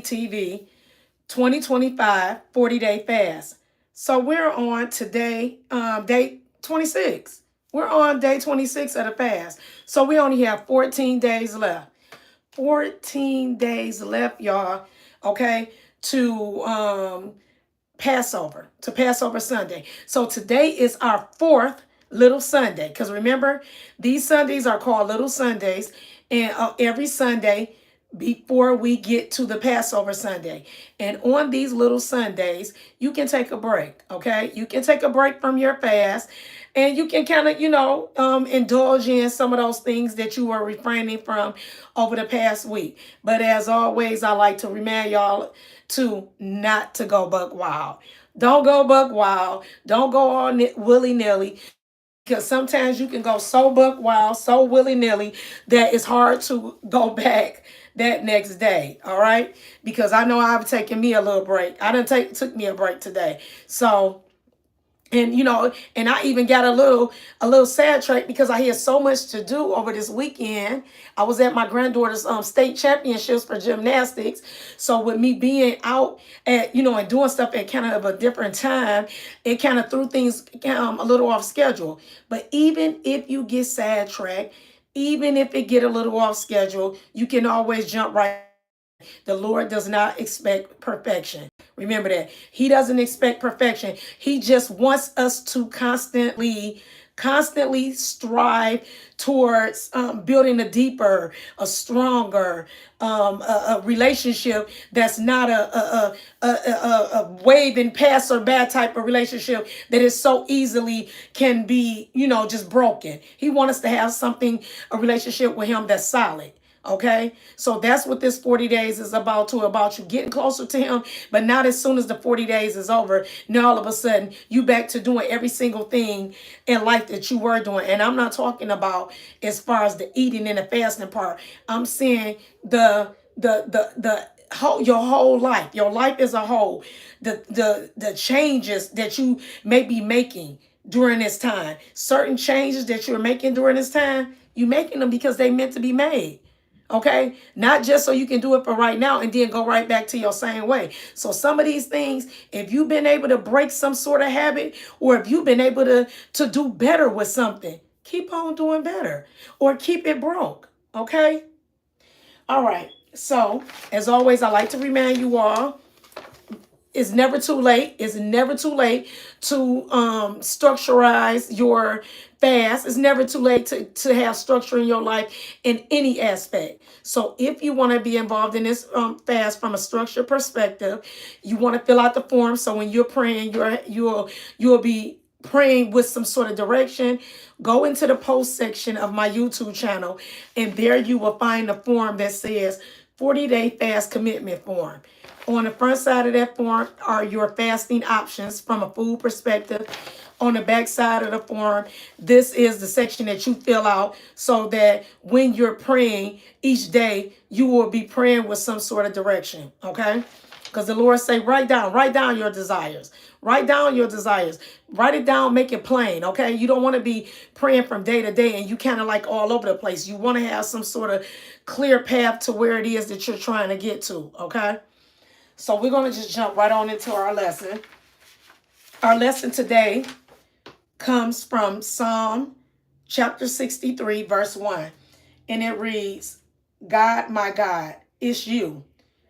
TV 2025 40-day fast. So we're on today, day 26. We're on day 26 of the fast. So we only have 14 days left. 14 days left, y'all. Okay, to Passover Sunday. So today is our fourth Little Sunday. Because remember, these Sundays are called Little Sundays. And every Sunday before we get to the Passover Sunday. And on these little Sundays, you can take a break, okay? You can take a break from your fast and you can kind of, indulge in some of those things that you were refraining from over the past week. But as always, I like to remind y'all to not to go buck wild. Don't go buck wild. Don't go all willy-nilly. Because sometimes you can go so buck wild, so willy-nilly that it's hard to go back that next day. All right. Because I know I've taken me a little break. I done took me a break today. So, and and I even got a little sidetracked because I had so much to do over this weekend. I was at my granddaughter's state championships for gymnastics. So with me being out at and doing stuff at kind of a different time, it kind of threw things a little off schedule. But even if you get sidetracked, even if it get a little off schedule, you can always jump right. The Lord does not expect perfection. Remember that. He doesn't expect perfection. He just wants us to constantly strive towards building a deeper, a stronger a relationship that's not a wave and pass or bad type of relationship that is so easily can be, just broken. He wants us to have a relationship with him that's solid. Okay, so that's what this 40 days is about you getting closer to him, but not as soon as the 40 days is over. Now all of a sudden you back to doing every single thing in life that you were doing. And I'm not talking about as far as the eating and the fasting part. I'm saying the whole, your whole life, your life as a whole, the changes that you may be making during this time, certain changes that you're making during this time, you making them because they meant to be made. Okay, not just so you can do it for right now and then go right back to your same way. So some of these things, if you've been able to break some sort of habit, or if you've been able to do better with something, keep on doing better or keep it broke. Okay. All right. So as always, I like to remind you all, it's never too late. It's never too late to structureize your fast. It's never too late to have structure in your life in any aspect. So if you want to be involved in this fast from a structure perspective, you want to fill out the form. So when you're praying, you'll be praying with some sort of direction. Go into the post section of my YouTube channel, and there you will find a form that says 40-day fast commitment form. On the front side of that form are your fasting options from a food perspective. On the back side of the form, this is the section that you fill out so that when you're praying each day, you will be praying with some sort of direction, okay? Because the Lord say, write down your desires. Write down your desires. Write it down, make it plain, okay? You don't want to be praying from day to day and you kind of like all over the place. You want to have some sort of clear path to where it is that you're trying to get to, okay? So we're going to just jump right on into our lesson. Our lesson today comes from Psalm chapter 63, verse 1. And it reads, God, my God, it's you.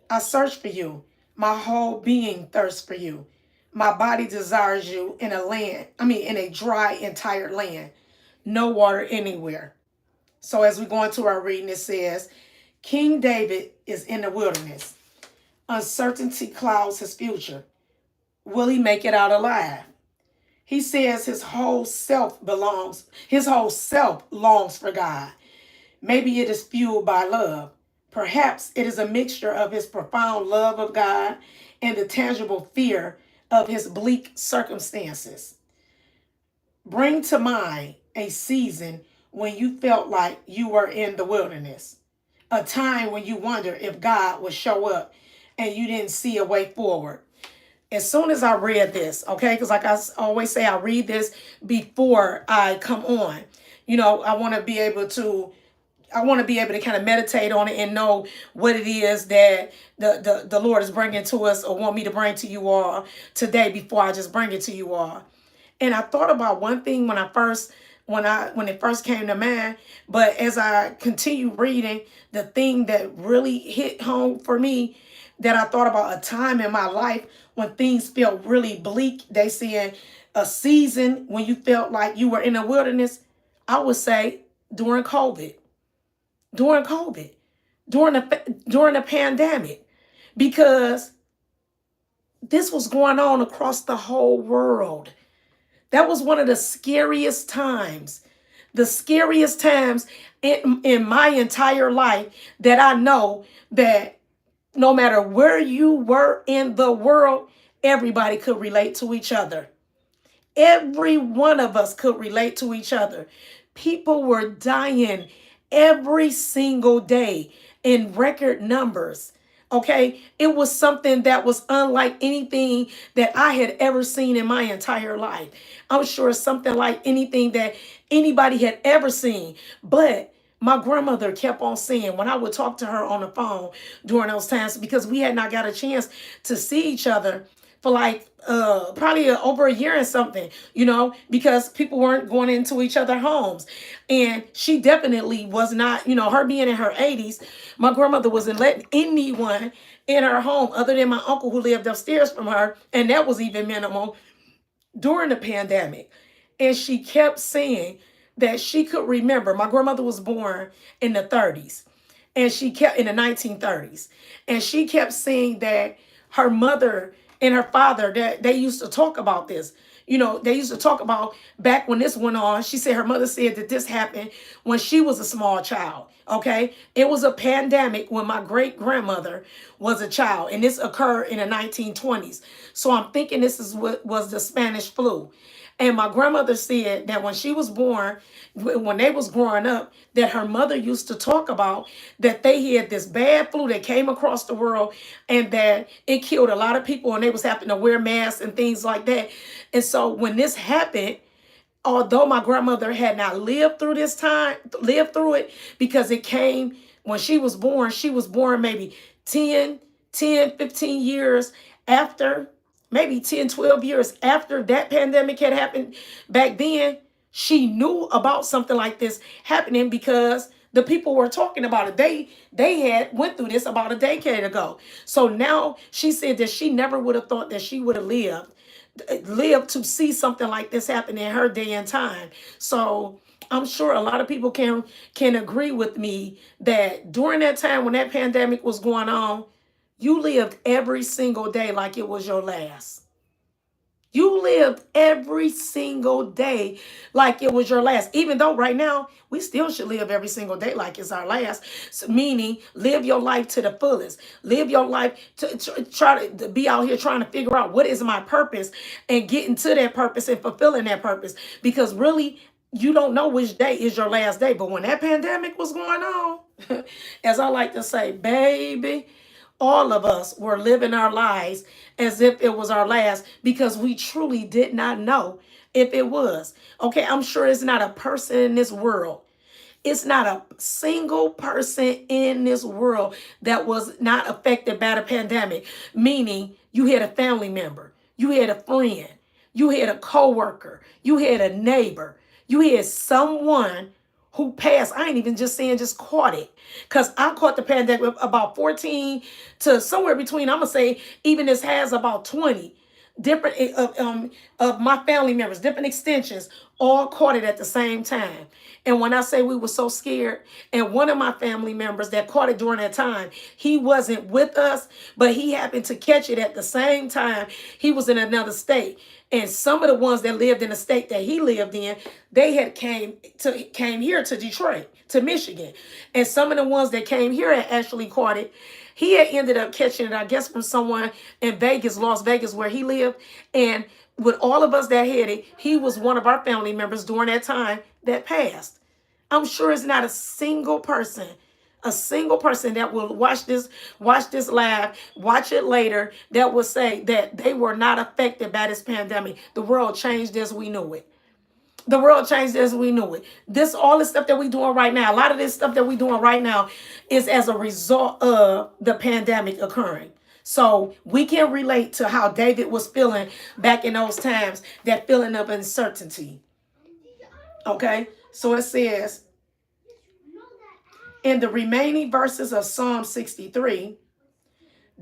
I search for you. My whole being thirsts for you. My body desires you in a dry and tired land. No water anywhere. So as we go into our reading, it says, King David is in the wilderness. Uncertainty clouds his future. Will he make it out alive? He says his whole self longs for God. Maybe it is fueled by love. Perhaps it is a mixture of his profound love of God and the tangible fear of his bleak circumstances. Bring to mind a season when you felt like you were in the wilderness, a time when you wonder if God would show up and you didn't see a way forward. As soon as I read this, okay, because like I always say, I read this before I come on. I want to be able to I want to be able to kind of meditate on it and know what it is that the Lord is bringing to us or want me to bring to you all today before I just bring it to you all. And I thought about one thing when it first came to mind, but as I continue reading, the thing that really hit home for me, that I thought about a time in my life when things felt really bleak. They said a season when you felt like you were in a wilderness. I would say during COVID, during COVID, during the pandemic, because this was going on across the whole world. That was one of the scariest times in my entire life, that I know that no matter where you were in the world, everybody could relate to each other. Every one of us could relate to each other. People were dying every single day in record numbers. Okay, it was something that was unlike anything that I had ever seen in my entire life. I'm sure it's something like anything that anybody had ever seen. But my grandmother kept on saying, when I would talk to her on the phone during those times, because we had not got a chance to see each other for like probably over a year and something, because people weren't going into each other's homes. And she definitely was not, her being in her 80s, my grandmother wasn't letting anyone in her home other than my uncle who lived upstairs from her, and that was even minimal during the pandemic. And she kept saying that she could remember. My grandmother was born in the 30s, and she kept in the 1930s, and she kept saying that her mother and her father, that they used to talk about this. They used to talk about back when this went on. She said her mother said that this happened when she was a small child. Okay, it was a pandemic when my great grandmother was a child, and this occurred in the 1920s. So I'm thinking this is what was the Spanish flu. And my grandmother said that when she was born, when they was growing up, that her mother used to talk about that they had this bad flu that came across the world, and that it killed a lot of people, and they was having to wear masks and things like that. And so when this happened, although my grandmother had not lived through it, because it came when she was born maybe 15 years after, maybe 10, 12 years after that pandemic had happened back then. She knew about something like this happening because the people were talking about it. They had went through this about a decade ago. So now she said that she never would have thought that she would have lived to see something like this happen in her day and time. So I'm sure a lot of people can agree with me that during that time when that pandemic was going on, you lived every single day like it was your last. You lived every single day like it was your last. Even though right now we still should live every single day like it's our last. So meaning, live your life to the fullest. Live your life to try to be out here trying to figure out what is my purpose, and getting to that purpose and fulfilling that purpose. Because really, you don't know which day is your last day. But when that pandemic was going on, as I like to say, baby, all of us were living our lives as if it was our last, because we truly did not know if it was. Okay, I'm sure it's not a person in this world. It's not a single person in this world that was not affected by the pandemic. Meaning, you had a family member, you had a friend, you had a coworker, you had a neighbor, you had someone who passed. I ain't even just saying just caught it. Because I caught the pandemic about 14 to somewhere between, I'm going to say, even as has about 20 different of my family members, different extensions, all caught it at the same time. And when I say we were so scared, and one of my family members that caught it during that time, he wasn't with us, but he happened to catch it at the same time. He was in another state. And some of the ones that lived in the state that he lived in, they had came here to Detroit, to Michigan. And some of the ones that came here had actually caught it. He had ended up catching it, I guess, from someone in Vegas, Las Vegas, where he lived. And with all of us that had it, he was one of our family members during that time that passed. I'm sure it's not a single person that will watch this live, watch it later, that will say that they were not affected by this pandemic. The world changed as we knew it. The world changed as we knew it. This, all the stuff that we doing right now, a lot of this stuff that we doing right now is as a result of the pandemic occurring. So we can relate to how David was feeling back in those times, that feeling of uncertainty. Okay? So it says in the remaining verses of Psalm 63,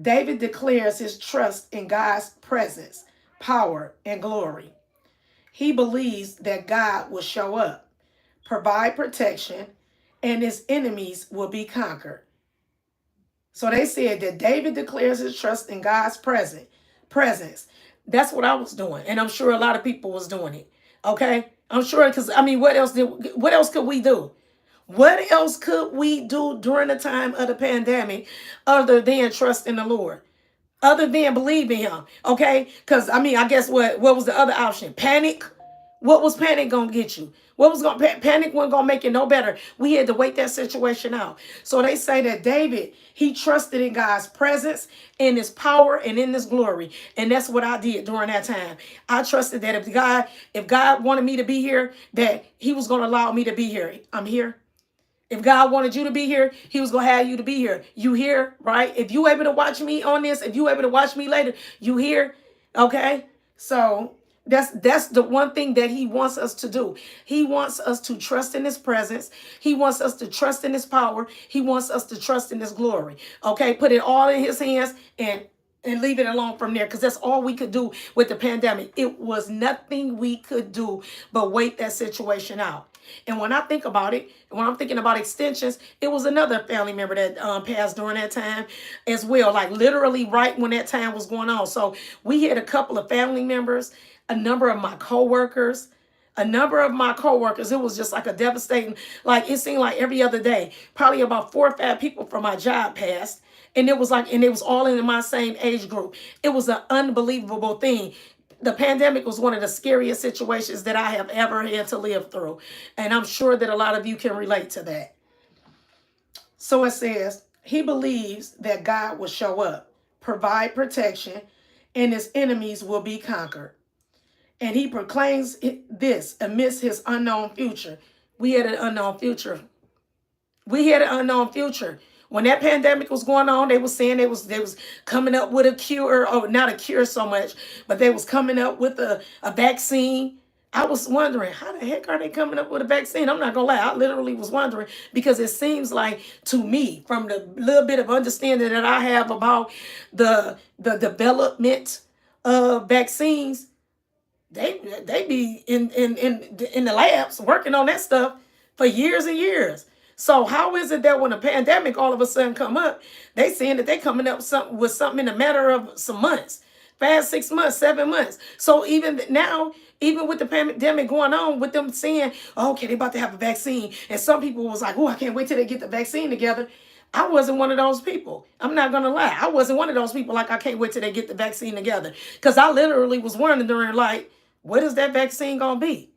David declares his trust in God's presence, power, and glory. He believes that God will show up, provide protection, and his enemies will be conquered. So they said that David declares his trust in God's presence. That's what I was doing, and I'm sure a lot of people was doing it. Okay, I'm sure, because I mean, what else could we do? What else could we do during the time of the pandemic other than trust in the Lord? Other than believing him, okay? Because I mean, I guess what was the other option? Panic. What was panic gonna get you? What was gonna panic wasn't gonna make it no better. We had to wait that situation out. So they say that David, he trusted in God's presence, in his power, and in his glory. And that's what I did during that time. I trusted that if God wanted me to be here, that he was gonna allow me to be here. I'm here. If God wanted you to be here, he was going to have you to be here. You here, right? If you able to watch me on this, if you able to watch me later, you here, okay? So that's the one thing that he wants us to do. He wants us to trust in his presence. He wants us to trust in his power. He wants us to trust in his glory, okay? Put it all in his hands and leave it alone from there, because that's all we could do with the pandemic. It was nothing we could do but wait that situation out. And when I think about it, when I'm thinking about extensions, it was another family member that passed during that time as well, like literally right when that time was going on. So we had a couple of family members, a number of my coworkers, it was just like a devastating, like it seemed like every other day, probably about 4 or 5 people from my job passed. And it was all in my same age group. It was an unbelievable thing. The pandemic was one of the scariest situations that I have ever had to live through. And I'm sure that a lot of you can relate to that. So it says, he believes that God will show up, provide protection, and his enemies will be conquered. And he proclaims this amidst his unknown future. We had an unknown future. When that pandemic was going on, they were saying they was coming up with a cure, or not a cure so much, but they was coming up with a vaccine. I was wondering, how the heck are they coming up with a vaccine? I'm not gonna lie, I literally was wondering, because it seems like, to me, from the little bit of understanding that I have about the development of vaccines, they be in the labs working on that stuff for years and years. So how is it that when a pandemic all of a sudden come up, they saying that they coming up with something in a matter of some months, 5, 6 months, 7 months. So even now, even with the pandemic going on, with them saying, oh, okay, they about to have a vaccine, and some people was like, oh, I can't wait till they get the vaccine together. I wasn't one of those people. I'm not gonna lie. I wasn't one of those people like, I can't wait till they get the vaccine together. Because I literally was wondering, like, what is that vaccine gonna be?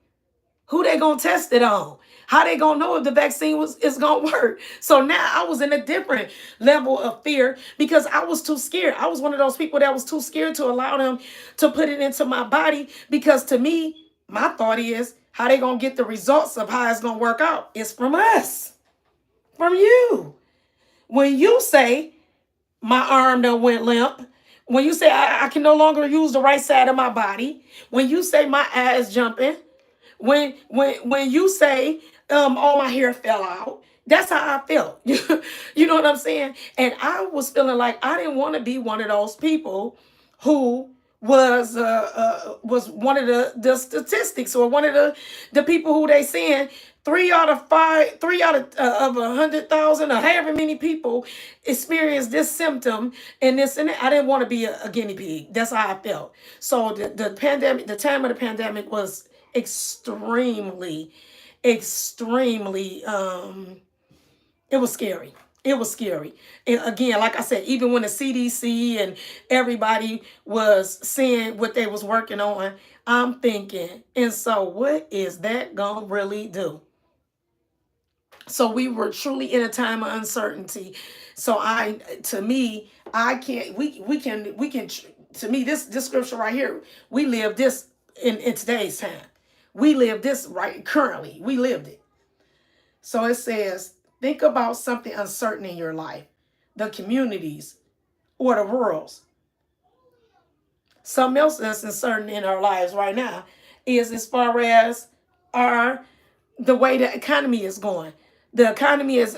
Who they gonna test it on? How they gonna know if the vaccine is gonna work? So now I was in a different level of fear, because I was too scared. I was one of those people that was too scared to allow them to put it into my body, because to me, my thought is, how they gonna get the results of how it's gonna work out is from us, from you. When you say my arm done went limp, when you say I can no longer use the right side of my body, when you say my eyes jumping, when you say all my hair fell out, that's how I felt. You know what I'm saying? And I was feeling like I didn't want to be one of those people who was one of the statistics, or one of the people who they saying 3 out of 100,000, or however many people experience this symptom and this and that. I didn't want to be a guinea pig. That's how I felt. So the pandemic, the time of the pandemic was extremely, extremely, it was scary. It was scary. And again, like I said, even when the CDC and everybody was saying what they was working on, I'm thinking, and so what is that gonna really do? So we were truly in a time of uncertainty. So to me, I can't, we can, to me, this scripture right here, we live this in today's time. We live this right currently. We lived it. So it says, think about something uncertain in your life, the communities or the worlds. Something else that's uncertain in our lives right now is as far as our the way the economy is going. The economy is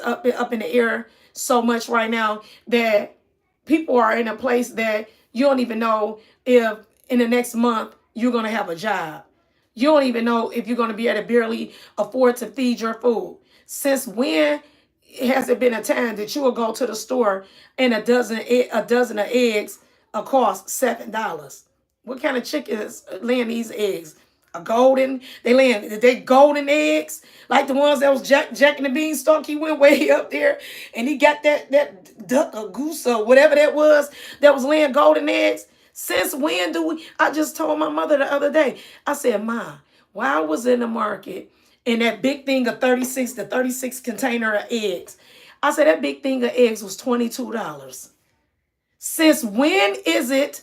up in the air so much right now that people are in a place that you don't even know if in the next month you're going to have a job. You don't even know if you're going to be able to barely afford to feed your food. Since when has it been a time that you will go to the store and a dozen of eggs will cost $7? What kind of chicken is laying these eggs? A golden, they golden eggs like the ones that was Jack and the Beanstalk. He went way up there and he got that duck or goose or whatever that was laying golden eggs. Since when do we? I just told my mother the other day. I said, Ma, while I was in the market and that big thing of 36 container of eggs, I said that big thing of eggs was $22. Since when is it?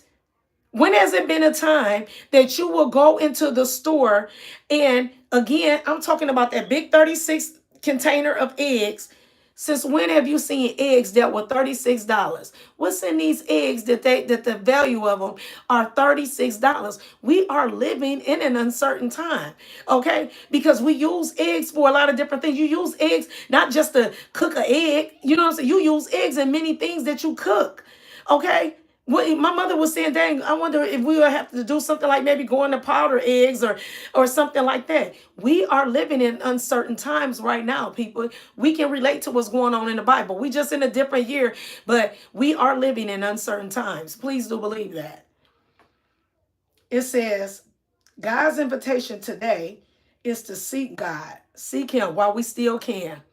When has it been a time that you will go into the store and again, I'm talking about that big 36 container of eggs. Since when have you seen eggs that were $36? What's in these eggs that the value of them are $36? We are living in an uncertain time, okay? Because we use eggs for a lot of different things. You use eggs not just to cook an egg, you know what I'm saying? You use eggs in many things that you cook, okay? Well, my mother was saying, dang, I wonder if we would have to do something like maybe going to powder eggs or something like that. We are living in uncertain times right now, people. We can relate to what's going on in the Bible. We just in a different year, but we are living in uncertain times. Please do believe that. It says, God's invitation today is to seek God. Seek him while we still can.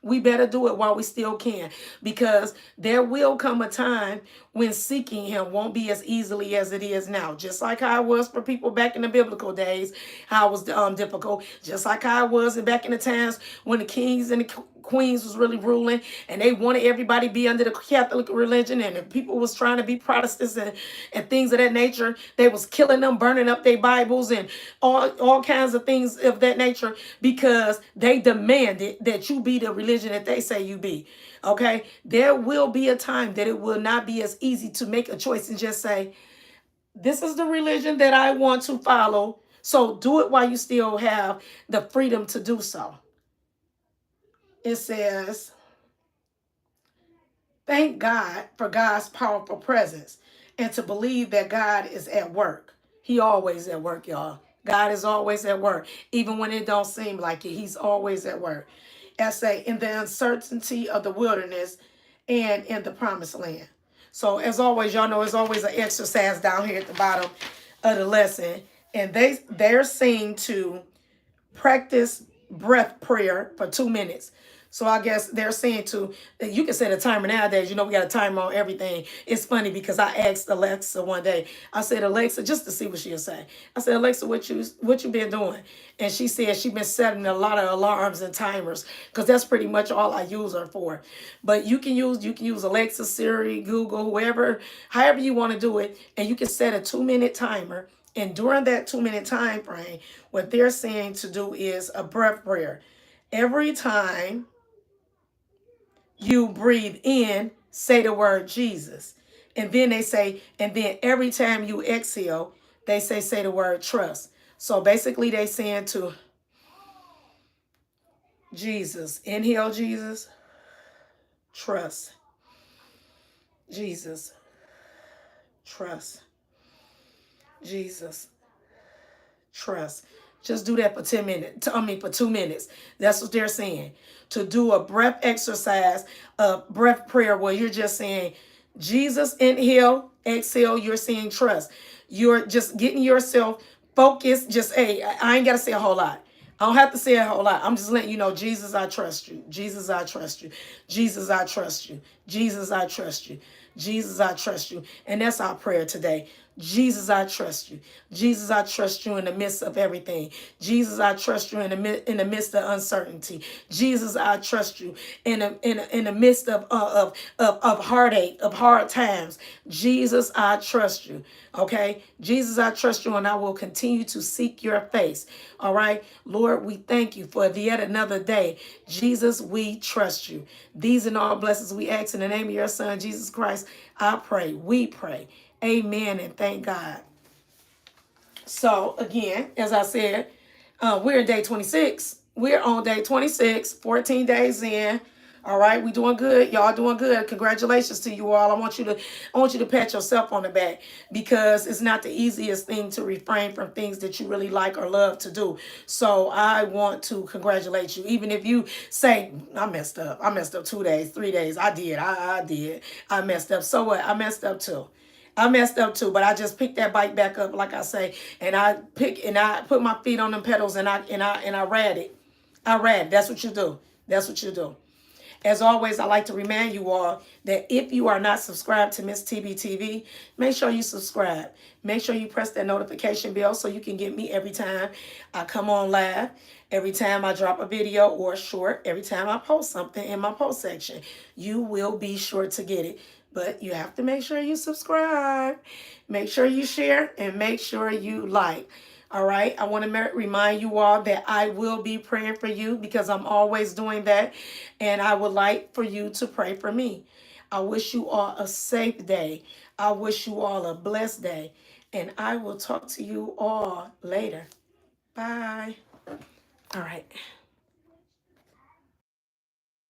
We better do it while we still can, because there will come a time when seeking him won't be as easily as it is now. Just like how it was for people back in the biblical days, how it was difficult. Just like how it was back in the times when the kings and the queens was really ruling and they wanted everybody to be under the Catholic religion, and the people was trying to be Protestants and things of that nature. They was killing them, burning up their Bibles and all kinds of things of that nature because they demanded that you be the religion that they say you be. Okay, there will be a time that it will not be as easy to make a choice and just say, this is the religion that I want to follow. So do it while you still have the freedom to do so. It says, thank God for God's powerful presence and to believe that God is at work. He always at work, y'all. God is always at work. Even when it don't seem like it, he's always at work. Say, in the uncertainty of the wilderness and in the promised land. So as always, y'all know, there's always an exercise down here at the bottom of the lesson. And they're saying to practice breath prayer for 2 minutes. So I guess they're saying that you can set a timer nowadays. You know, we got a timer on everything. It's funny because I asked Alexa one day. I said, Alexa, just to see what she'll say. I said, Alexa, what you been doing? And she said she been setting a lot of alarms and timers because that's pretty much all I use her for. But you can use Alexa, Siri, Google, whoever, however you want to do it, and you can set a 2-minute timer. And during that 2-minute time frame, what they're saying to do is a breath prayer. Every time you breathe in, say the word Jesus. And then they say, and then every time you exhale, they say the word trust. So basically they saying to Jesus, inhale Jesus, trust. Jesus, trust. Jesus, trust. Just do that for 10 minutes. For 2 minutes. That's what they're saying. To do a breath exercise, a breath prayer where you're just saying, Jesus, inhale, exhale, you're saying trust. You're just getting yourself focused. Just, hey, I ain't got to say a whole lot. I don't have to say a whole lot. I'm just letting you know, Jesus, I trust you. Jesus, I trust you. Jesus, I trust you. Jesus, I trust you. Jesus, I trust you. And that's our prayer today. Jesus, I trust you. Jesus, I trust you in the midst of everything. Jesus, I trust you in in the midst of uncertainty. Jesus, I trust you in the midst of heartache, of hard times. Jesus, I trust you. Okay? Jesus, I trust you, and I will continue to seek your face. All right? Lord, we thank you for yet another day. Jesus, we trust you. These and all blessings we ask in the name of your son, Jesus Christ. I pray. We pray. Amen and thank God. So again, as I said, we're in day 26. We're on day 26, 14 days in. All right, we doing good. Y'all doing good. Congratulations to you all. I want you to pat yourself on the back because it's not the easiest thing to refrain from things that you really like or love to do. So I want to congratulate you. Even if you say, I messed up. I messed up 2 days, 3 days. I did. I did. I messed up. So what? I messed up too. I messed up too, but I just picked that bike back up, like I say, and I put my feet on them pedals and I ride it. I ride. That's what you do. That's what you do. As always, I like to remind you all that if you are not subscribed to Miss TB TV, make sure you subscribe. Make sure you press that notification bell so you can get me every time I come on live, every time I drop a video or a short, every time I post something in my post section. You will be sure to get it. But you have to make sure you subscribe. Make sure you share and make sure you like. All right. I want to remind you all that I will be praying for you because I'm always doing that. And I would like for you to pray for me. I wish you all a safe day. I wish you all a blessed day. And I will talk to you all later. Bye. All right.